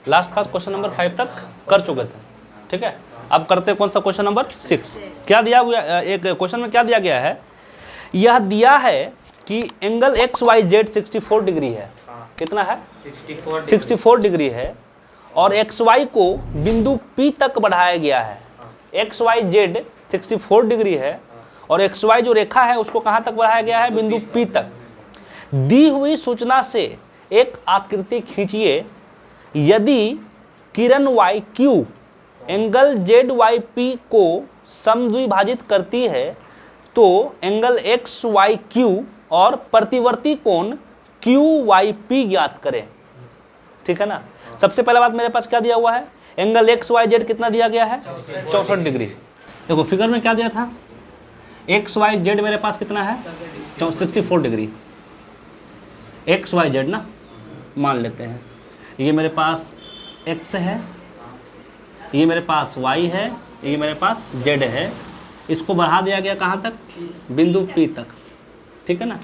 Last class question number 5 तक कर चुके थे, ठीक है। अब करते हैं कौन सा क्वेश्चन नंबर 6। क्या दिया हुआ, एक क्वेश्चन में क्या दिया गया है, यह दिया है कि angle X Y Z 64 degree है। कितना है? 64 डिग्री है और एक्स वाई को बिंदु P तक बढ़ाया गया है। एक्स वाई जेड 64 डिग्री है और एक्स वाई जो रेखा है उसको कहाँ तक बढ़ाया गया है? बिंदु P तक। दी हुई सूचना से एक आकृति खींचिए। यदि किरण Y Q angle Z Y P को समद्विभाजित करती है तो एंगल एक्स वाई क्यू और प्रतिवर्ती कोण क्यू वाई पी ज्ञात करें। ठीक है ना। सबसे पहला बात मेरे पास क्या दिया हुआ है, एंगल एक्स वाई जेड कितना दिया गया है? 64 डिग्री। देखो फिगर में क्या दिया था, एक्स वाई जेड मेरे पास कितना है? 64 डिग्री। एक्स वाई जेड ना मान लेते हैं, ये मेरे पास एक्स है, ये मेरे पास वाई है, ये मेरे पास जेड है। इसको बढ़ा दिया गया कहाँ तक? बिंदु P तक। ठीक है ना,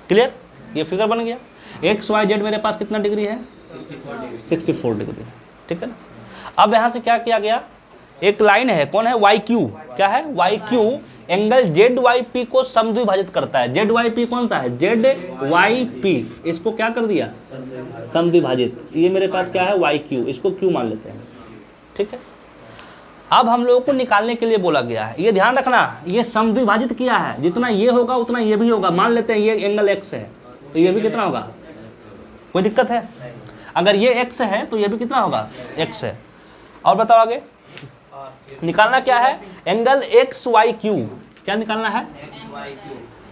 क्लियर? ये फिगर बन गया। एक्स वाई जेड मेरे पास कितना डिग्री है? 64 डिग्री। ठीक है ना। अब यहाँ से क्या किया गया, एक लाइन है, कौन है? Y Q. क्या है? Y Q angle Z Y P को समद्विभाजित करता है। जेड वाई पी कौन सा है? Z Y P. इसको क्या कर दिया? समद्विभाजित। ये मेरे पास क्या है? Y Q. इसको क्यू मान लेते हैं। ठीक है। अब हम लोगों को निकालने के लिए बोला गया है, ये ध्यान रखना, ये समद्विभाजित किया है, जितना ये होगा उतना ये भी होगा। मान लेते हैं ये एंगल एक्स है तो ये भी कितना होगा? कोई दिक्कत है? अगर ये एक्स है तो ये भी कितना होगा? एक्स है। और बताओ आगे निकालना क्या है? Angle X Y Q. क्या निकालना है?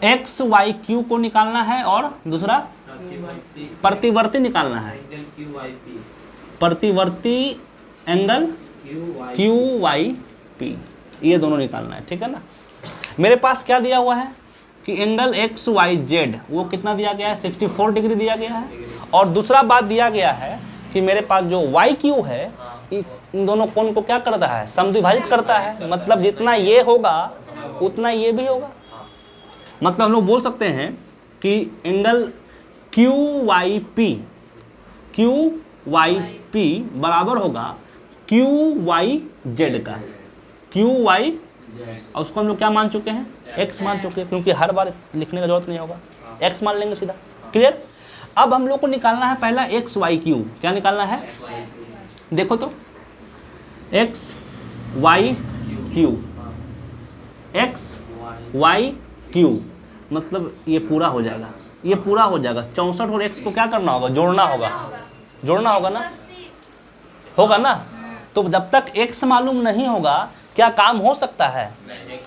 एक्स वाई क्यू को निकालना है और दूसरा प्रतिवर्ती निकालना है। प्रतिवर्ती एंगल क्यू वाई पी, ये दोनों निकालना है। ठीक है ना। मेरे पास क्या दिया हुआ है कि एंगल एक्स वाई जेड वो कितना दिया गया है? 64 डिग्री दिया गया है। और दूसरा बात दिया गया है कि मेरे पास जो वाई क्यू है इन दोनों कोण को क्या करता है? समद्विभाजित करता है। मतलब जितना ये होगा उतना ये भी होगा। मतलब हम लोग बोल सकते हैं कि एंगल क्यू वाई पी बराबर होगा क्यू वाई जेड का। क्यू वाई और उसको हम लोग क्या मान चुके हैं? एक्स मान चुके हैं, क्योंकि हर बार लिखने का जरूरत नहीं होगा, एक्स मान लेंगे सीधा। क्लियर? अब हम लोग को निकालना है पहला एक्स वाई क्यू। क्या निकालना है? देखो तो X Y Q, X Y Q मतलब ये पूरा हो जाएगा, ये पूरा हो जाएगा। 64 और एक्स को क्या करना होगा? जोड़ना होगा। जोड़ना होगा ना, होगा ना। तो जब तक x मालूम नहीं होगा क्या काम हो सकता है?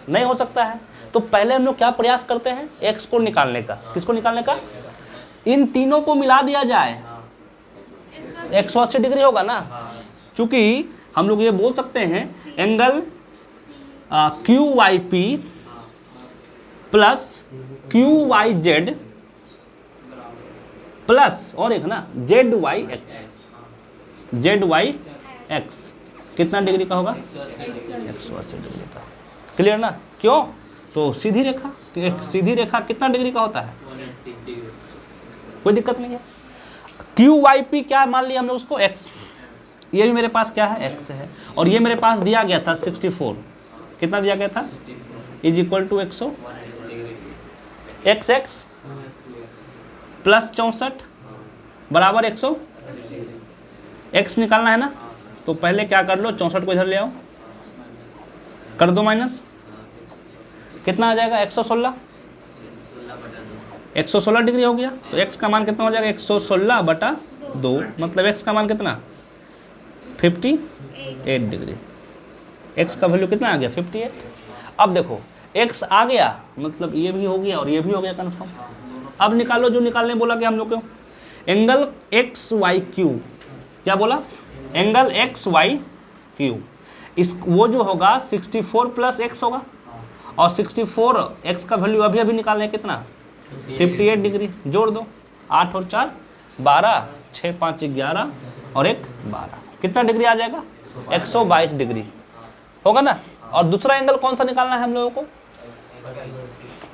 नहीं हो सकता है। तो पहले हम लोग क्या प्रयास करते हैं? x को निकालने का। किसको निकालने का? इन तीनों को मिला दिया जाए, 180 डिग्री होगा ना। चूंकि हम लोग ये बोल सकते हैं angle Q Y P plus Q Y Z plus और एक ना Z Y X. Z Y X कितना डिग्री का होगा? 180 डिग्री का। क्लियर ना? क्यों? तो सीधी रेखा, एक सीधी रेखा कितना डिग्री का होता है? कोई दिक्कत नहीं है। क्यू वाई पी क्या मान लिया हमने उसको? एक्स। ये भी मेरे पास क्या है? एक्स है। और ये मेरे पास दिया गया था 64। कितना दिया गया था? Is equal to 100 X X plus 64 बराबर 100। एक्स निकालना है ना, तो पहले क्या कर लो, 64 को इधर ले आओ, कर दो माइनस। कितना आ जाएगा? 116। 116 डिग्री हो गया। तो x का मान कितना हो जाएगा? 116/2। मतलब x का मान कितना? 58 डिग्री। x का वैल्यू कितना आ गया? 58। अब देखो x आ गया, मतलब ये भी हो गया और ये भी हो गया कन्फर्म। अब निकालो जो निकालने बोला गया हम लोग को, एंगल एक्स वाई क्यू। क्या बोला? Angle X Y Q. इस वो जो होगा 64 प्लस एक्स होगा, और 64 एक्स का वैल्यू अभी अभी निकालना है कितना? 58 डिग्री। जोड़ दो, 8 और 4 12, 6 5 11 और 1 12। कितना डिग्री आ जाएगा? 122 डिग्री होगा ना। और दूसरा एंगल कौन सा निकालना है हम लोगों को?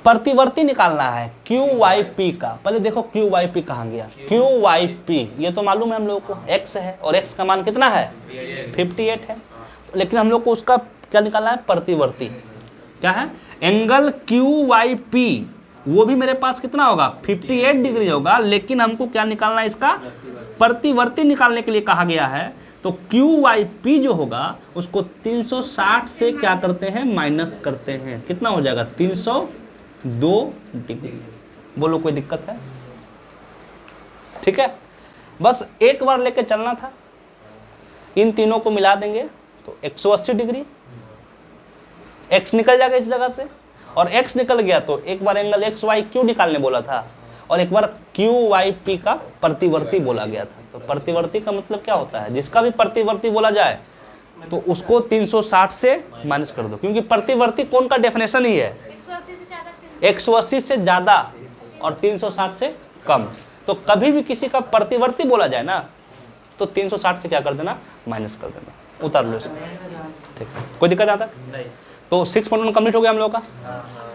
प्रतिवर्ती निकालना है क्यू वाई पी का। पहले देखो क्यू वाई पी कहाँ गया, क्यू वाई पी ये तो मालूम है हम लोगों को, एक्स है और एक्स का मान कितना है 58 है, लेकिन हम लोग को उसका क्या निकालना है प्रतिवर्ती। क्या है एंगल क्यू वाई पी, वो भी मेरे पास कितना होगा 58 डिग्री होगा, लेकिन हमको क्या निकालना है इसका प्रतिवर्ती निकालने के लिए कहा गया है। तो क्यू वाई पी जो होगा उसको 360 से क्या करते हैं माइनस करते हैं, कितना हो जाएगा 302 डिग्री। बोलो कोई दिक्कत है? ठीक है, बस एक बार लेके चलना था, इन तीनों को मिला देंगे तो 180 डिग्री, x निकल जाएगा इस जगह से, और x निकल गया तो एक बार एंगल एक्स वाई क्यू निकालने बोला था और एक बार क्यू वाई पी का प्रतिवर्ती बोला गया था। तो प्रतिवर्ती का मतलब क्या होता है, जिसका भी प्रतिवर्ती बोला जाए तो उसको 360 से माइनस कर दो, क्योंकि प्रतिवर्ती कोण का डेफिनेशन ही है 180 से ज़्यादा और 360 से कम। तो कभी भी किसी का प्रतिवर्ती बोला जाए ना तो 360 से क्या कर देना माइनस कर देना, उतार लो इसको। ठीक है, कोई दिक्कत आता है? तो 6.1 कंप्लीट हो गया हम लोग का।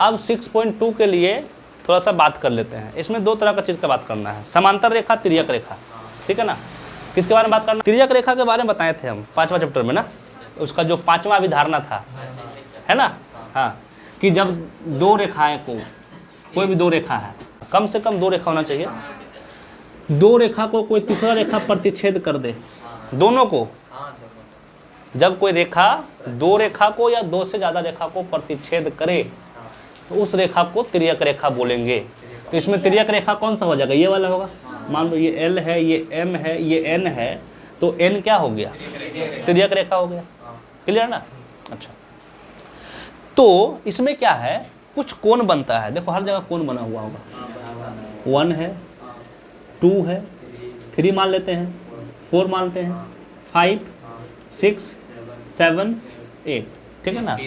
अब 6.2 के लिए थोड़ा सा बात कर लेते हैं। इसमें दो तरह का चीज़ का बात करना है, समांतर रेखा, तिर्यक रेखा। ठीक है ना, किसके बारे में बात करना? तिर्यक रेखा के बारे में बताए थे हम 5वां चैप्टर में ना, उसका जो 5वां अभिधारणा था, है ना। हाँ, कि जब दो रेखाएं को, कोई भी दो रेखा है, कम से कम दो रेखा होना चाहिए, दो रेखा को कोई तीसरा रेखा प्रतिच्छेद कर दे, दोनों को, जब कोई रेखा दो रेखा को या दो से ज़्यादा रेखा को प्रतिच्छेद करे तो उस रेखा को तिर्यक रेखा बोलेंगे। तो इसमें तिर्यक रेखा कौन सा हो जाएगा, ये वाला होगा। मान लो ये L है, ये M है, ये N है, तो N क्या हो गया तिर्यक रेखा हो गया। क्लियर ना? अच्छा, तो इसमें क्या है, कुछ कोण बनता है, देखो हर जगह कोण बना हुआ होगा, 1 है, 2 है, 3 मान लेते हैं, 4 मानते हैं, 5, 6, 7, 8। ठीक है ना।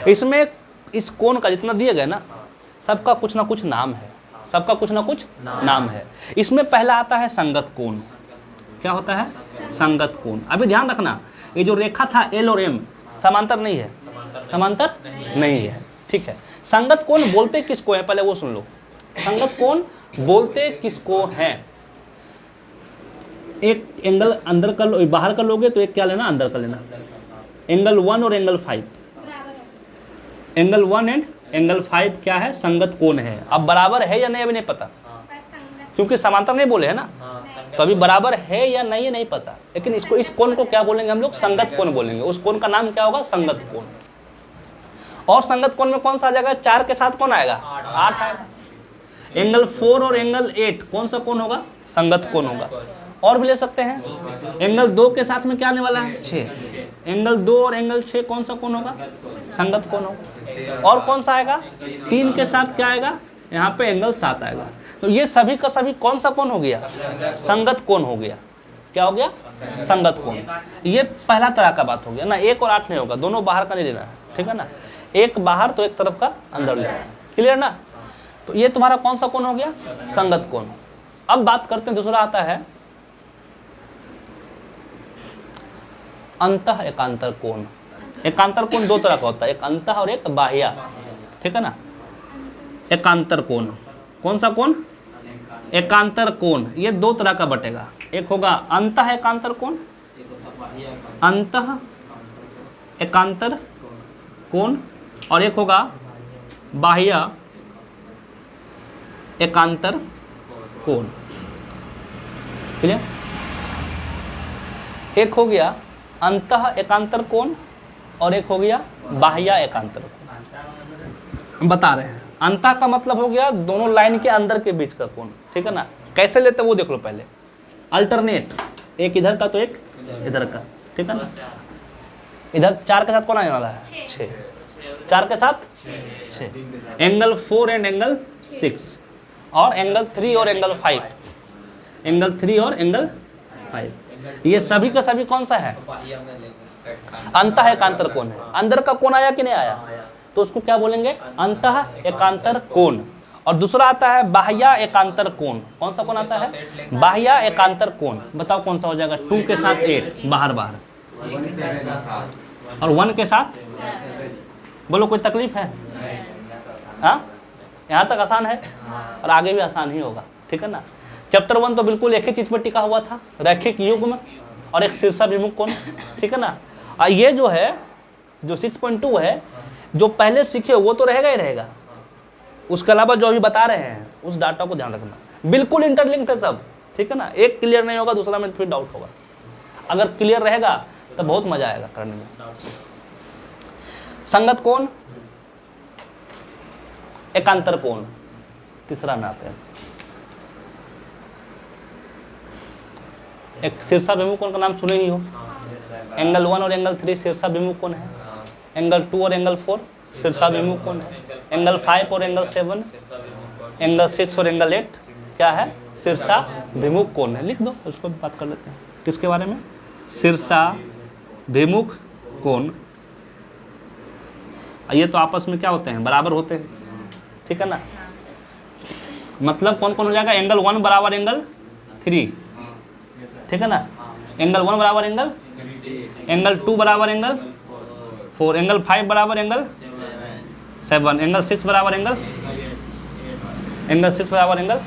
इसमें इस कोण का जितना दिया गया ना, सबका कुछ ना कुछ नाम है, सबका कुछ ना कुछ नाम है। इसमें पहला आता है संगत कोण। क्या होता है? संगत कोण। अभी ध्यान रखना, ये जो रेखा था L और M समांतर नहीं है, समांतर नहीं है। ठीक है, संगत कोण बोलते किसको है पहले वो सुन लो। संगत कोण बोलते किसको है? एक एंगल अंदर का लो, बाहर का लोगे तो एक क्या लेना, अंदर का लेना। एंगल 1 और एंगल 5, एंगल 1 एंड एंगल 5 क्या है, संगत कोण है। अब बराबर है या नहीं अभी नहीं पता, क्योंकि समांतर नहीं बोले है ना, तो अभी बराबर है या नहीं है नहीं पता, लेकिन इसको, इस कोण को क्या बोलेंगे हम लोग, संगत कोण बोलेंगे। उस कोण का नाम क्या होगा, संगत कोण। और संगत कोण में कौन सा आ जाएगा, 4 के साथ कौन आएगा, 8 आएगा। एंगल 4 और एंगल 8 कौन सा कोण होगा, संगत कोण होगा। और भी ले सकते हैं, एंगल 2 के साथ में क्या आने वाला है, 6। एंगल 2 और एंगल 6 कौन सा कोण होगा, संगत कोण होगा। और कौन सा आएगा, 3 के साथ क्या आएगा, यहाँ पे एंगल 7 आएगा। तो ये सभी का सभी कौन सा कोण हो गया, संगत कोण हो गया। क्या हो गया, संगत कोण। ये पहला तरह का बात हो गया ना, 1 और 8 नहीं होगा, दोनों बाहर का नहीं लेना है। ठीक है ना, एक बाहर तो एक तरफ का अंदर लेना है। क्लियर ना। तो ये तुम्हारा कौन सा कोण हो गया, संगत कोण। अब बात करते हैं, दूसरा आता है अंतः एकांतर कोण। एकांतर कोण दो तरह का होता है, एक अंतः और एक बाह्य। ठीक है ना। एकांतर कोण, कौन सा कोण, एकांतर कोण, ये दो तरह का बटेगा। एक होगा अंतः एकांतर कोण, अंतः एकांतर कोण, और एक होगा बाह्य एकांतर कोण। क्लियर। एक हो गया अंतः एकांतर कोण और एक हो गया बाह्य एकांतर कोण। बता रहे हैं, अंतः का मतलब हो गया दोनों लाइन के अंदर के बीच का कोण। ठीक है ना। कैसे लेते वो देख लो पहले, अल्टरनेट, एक इधर का तो एक इधर का। ठीक है ना। इधर 4 के साथ कौन आने वाला है, 6। 4 के साथ 6। एंगल 4 एंड एंगल 6, और एंगल 3 और एंगल 5, एंगल 3 और एंगल 5, ये सभी का सभी कौन सा है, अंतः एकांतर कोण है। अंदर का कोण आया कि नहीं आया, तो उसको क्या बोलेंगे, अंतः एकांतर कोण। और दूसरा आता है बाह्य एकांतर कोण। कौन सा कोण आता है, बाह्य एकांतर कोण। बताओ कौन सा हो जाएगा, 2 के साथ 8 बाहर बाहर, और 1 के साथ, बोलो कोई तकलीफ है, हाँ। यहाँ तक आसान है और आगे भी आसान ही होगा, ठीक है ना। चैप्टर 1 तो बिल्कुल एक ही चीज पर टिका हुआ था, रैखिक युग्म और एक शीर्षाभिमुख कोण, ठीक है ना। और ये जो है जो 6.2 है, जो पहले सीखे वो तो रहेगा ही रहेगा, उसके अलावा जो अभी बता रहे हैं उस डाटा को ध्यान रखना। बिल्कुल इंटरलिंक्ड है सब, ठीक है ना। एक क्लियर नहीं होगा दूसरा में फिर डाउट होगा, अगर क्लियर रहेगा तो बहुत मजा आएगा करने में। संगत कोण, एकांतर कोण, तीसरा में आते हैं। एक शीर्षाभिमुख कोण का नाम सुने ही हो, एंगल 1 और एंगल 3 शीर्षाभिमुख कोण है, एंगल 2 और एंगल 4 शीर्षाभिमुख कोण है, एंगल 5 और एंगल 7, एंगल 6 और एंगल 8 क्या है, शीर्षाभिमुख कोण है। लिख दो, उसको भी बात कर लेते हैं। किसके बारे में, शीर्षाभिमुख कोण। ये तो आपस में क्या होते हैं, बराबर होते हैं, ठीक है ना। मतलब कौन कौन हो जाएगा, एंगल 1 बराबर एंगल 3, ठीक है ना। एंगल 1 बराबर एंगल 2 बराबर एंगल 4, एंगल 5 बराबर एंगल 7, एंगल 6 बराबर एंगल 6 बराबर एंगल 8,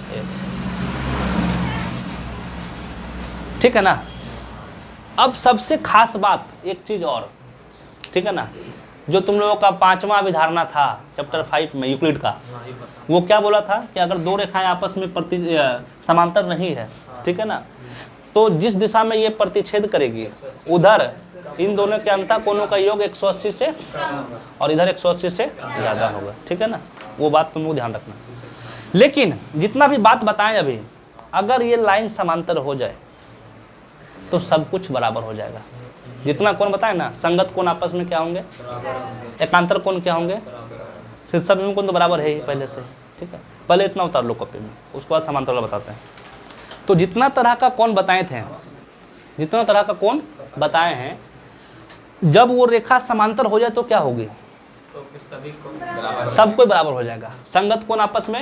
ठीक है ना। अब सबसे खास बात एक चीज और, ठीक है ना, जो तुम लोगों का 5वां अभिधारणा था चैप्टर 5 में यूक्लिड का, वो क्या बोला था कि अगर दो रेखाएं आपस में समांतर नहीं है, ठीक है ना, तो जिस दिशा में ये प्रतिच्छेद करेगी उधर इन दोनों के अंतः कोणों का योग 180 से और इधर 180 से ज़्यादा होगा, ठीक है ना। वो बात तुम लोग ध्यान रखना। लेकिन जितना भी बात बताएं अभी, अगर ये लाइन समांतर हो जाए तो सब कुछ बराबर हो जाएगा। जितना कोण बताए ना, संगत कोण आपस में क्या होंगे, एकांतर कोण क्या होंगे, शीर्षाभिमुख कोण तो बराबर है ही पहले से, ठीक है। पहले इतना उतार लो कॉपी में, उसके बाद समांतर वाला बताते हैं। तो जितना तरह का कोण बताए थे, जितना तरह का कोण बताए हैं, जब वो रेखा समांतर हो जाए तो क्या होगी, सब कोई बराबर हो जाएगा। संगत कोण आपस में,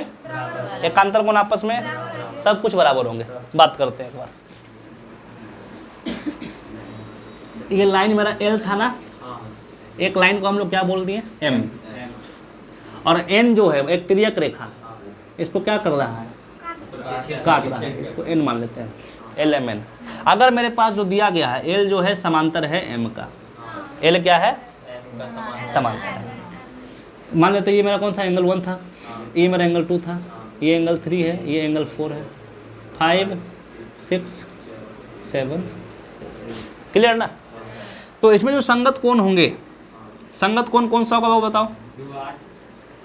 एकांतर कोण आपस में, सब कुछ बराबर होंगे। बात करते हैं एक बार। ये लाइन मेरा L था ना, एक लाइन को हम लोग क्या बोल दिए, M, और N जो है एक तिर्यक रेखा, इसको क्या कर रहा है, काट रहा है, इसको N मान लेते हैं, LMN। अगर मेरे पास जो दिया गया है L जो है समांतर है M का, L क्या है, समांतर है। मान लेते हैं ये मेरा कौन सा एंगल 1 था, ये मेरा एंगल 2 था, ये एंगल 3 है, ये एंगल 4 है, 5 6 7, क्लियर ना। तो इसमें जो संगत कोण होंगे, संगत कोण कौन सा होगा वो बताओ,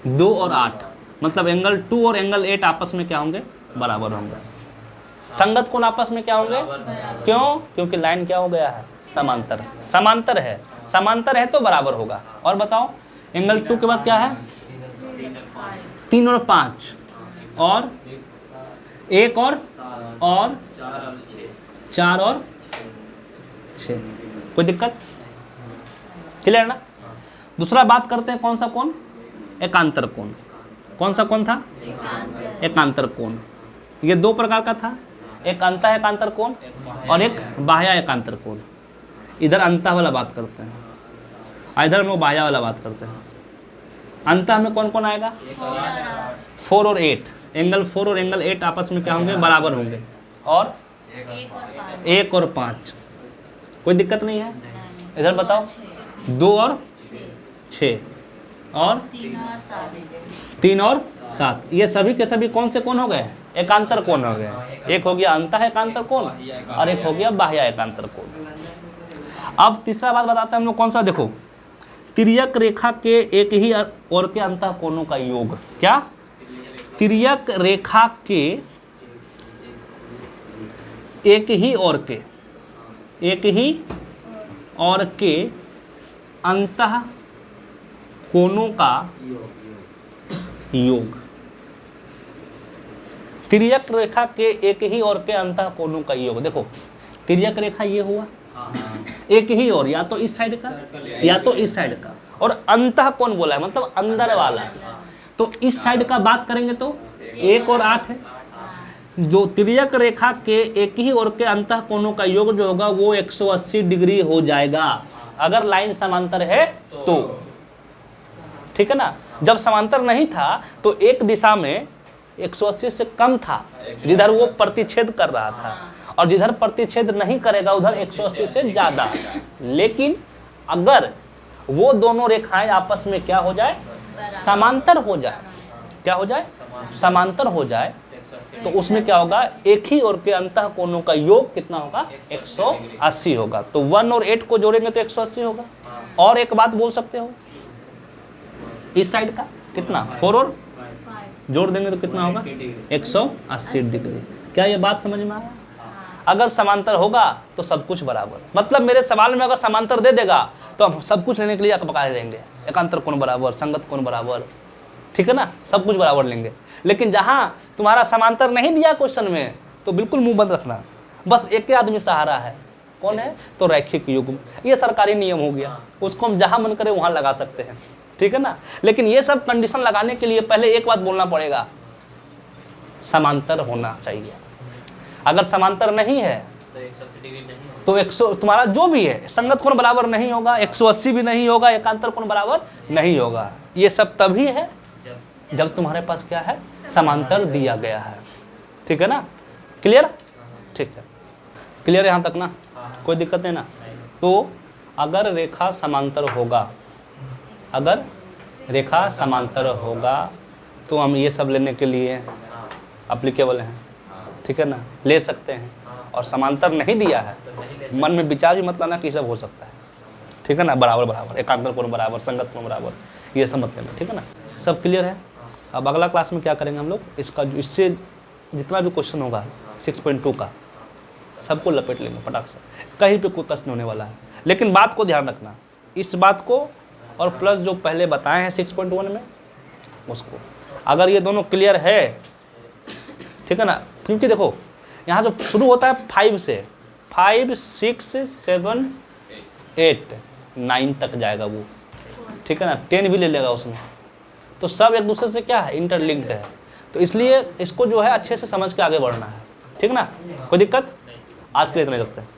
2 और 8, मतलब एंगल 2 और एंगल 8 आपस में क्या होंगे, बराबर होंगे। संगत कोण आपस में क्या होंगे, क्यों, क्योंकि लाइन क्या हो गया है, समांतर, समांतर है, समांतर है तो बराबर होगा। और बताओ एंगल 2 के बाद क्या है, 3 और 5, और 1 और 4 और 6, कोई दिक्कत, क्लियर ना। दूसरा बात करते हैं कौन सा कोण, एकांतर कोण। कौन सा कोण था, एकांतर कोण। ये 2 प्रकार का था, एक अंतः एकांतर कोण और एक बाह्य एकांतर कोण। इधर अंतः वाला बात करते हैं, इधर हम लोग बाह्य वाला बात करते हैं। अंतः में कौन कौन आएगा, 4 और 8, एंगल 4 और एंगल 8 आपस में क्या होंगे, बराबर होंगे, और 1 और 5, कोई दिक्कत नहीं है। इधर बताओ 2 और 6 और 3 और 7, ये सभी के सभी कौन से कोण हो गए, एकांतर कोण हो गए। एक हो गया अंतः एकांतर कोण और एक हो गया बाह्य एकांतर कोण। अब तीसरा बात बताते हैं हम लोग, कौन सा, देखो तिर्यक रेखा के एक ही ओर के अंतः कोणों का योग। क्या, तिर्यक रेखा के एक ही ओर के अंतः कोणों का योग। तिर्यक रेखा के एक ही ओर के अंतः कोणों का योग। देखो तिर्यक रेखा ये हुआ एक ही ओर, या तो इस साइड का या तो इस साइड का, और अंतः कोण बोला है मतलब अंदर वाला। तो इस साइड का बात करेंगे तो 1 और 8 है। जो तिर्यक रेखा के एक ही ओर के अंतः कोणों का योग जो होगा वो 180 डिग्री हो जाएगा, अगर लाइन समांतर है तो, ठीक है ना। जब समांतर नहीं था तो एक दिशा में 180 से कम था, जिधर वो प्रतिच्छेद कर रहा था, और जिधर प्रतिच्छेद नहीं करेगा उधर 180 से ज़्यादा। लेकिन अगर वो दोनों रेखाएं आपस में क्या हो जाए, समांतर हो जाए, क्या हो जाए, समांतर हो जाए, तो उसमें क्या होगा, एक ही ओर के अंतः कोणों का योग कितना होगा, 180 होगा। तो 1 और 8 को जोड़ेंगे तो 180 होगा। और एक बात बोल सकते हो, इस साइड का कितना, 4 और जोड़ देंगे तो कितना होगा, 180 डिग्री। क्या ये बात समझ में आया? अगर समांतर होगा तो सब कुछ बराबर, मतलब मेरे सवाल में अगर समांतर दे देगा तो हम सब कुछ लेने के लिए अकबका लेंगे, एकांतर कोण बराबर, संगत कोण बराबर, ठीक है ना, सब कुछ बराबर लेंगे। लेकिन जहाँ तुम्हारा समांतर नहीं दिया क्वेश्चन में तो बिल्कुल मुंह बंद रखना, बस एक ही आदमी सहारा है, कौन है, तो रैखिक युग्म। ये सरकारी नियम हो गया, उसको हम जहाँ मन करे वहाँ लगा सकते हैं, ठीक है ना। लेकिन ये सब कंडीशन लगाने के लिए पहले एक बात बोलना पड़ेगा, समांतर होना चाहिए। अगर समांतर नहीं है तो 100 तुम्हारा जो भी है, संगत कोण बराबर नहीं होगा, 180 भी नहीं होगा, एकांतर कोण बराबर नहीं होगा। ये सब तभी है जब तुम्हारे पास क्या है, समांतर दिया गया है, ठीक है ना। क्लियर, ठीक है, क्लियर यहाँ तक ना, कोई दिक्कत नहीं ना। तो अगर रेखा समांतर होगा, अगर रेखा समांतर होगा तो हम ये सब लेने के लिए एप्लीकेबल हैं, ठीक है ना, ले सकते हैं। और समांतर नहीं दिया है, मन में विचार भी मत लाना कि सब हो सकता है, ठीक है ना, बराबर बराबर, एकांतर कोण बराबर, संगत कोण बराबर, ये सब मत लेना, ठीक है ना। सब क्लियर है। अब अगला क्लास में क्या करेंगे हम लोग, इसका जो इससे जितना भी क्वेश्चन होगा 6.2 का सबको लपेट लेंगे फटाक से, कहीं पे कोई कष्ट नहीं होने वाला है। लेकिन बात को ध्यान रखना, इस बात को और प्लस जो पहले बताए हैं 6.1 में उसको, अगर ये दोनों क्लियर है, ठीक है ना। क्योंकि देखो यहाँ से शुरू होता है 5 से, 5, 6, 7, 8, 9 तक जाएगा वो, ठीक है ना, 10 भी ले लेगा उसमें, तो सब एक दूसरे से क्या है, इंटरलिंक्ड है। तो इसलिए इसको जो है अच्छे से समझ के आगे बढ़ना है, ठीक ना। कोई दिक्कत, आज के लिए इतना ही रखते हैं।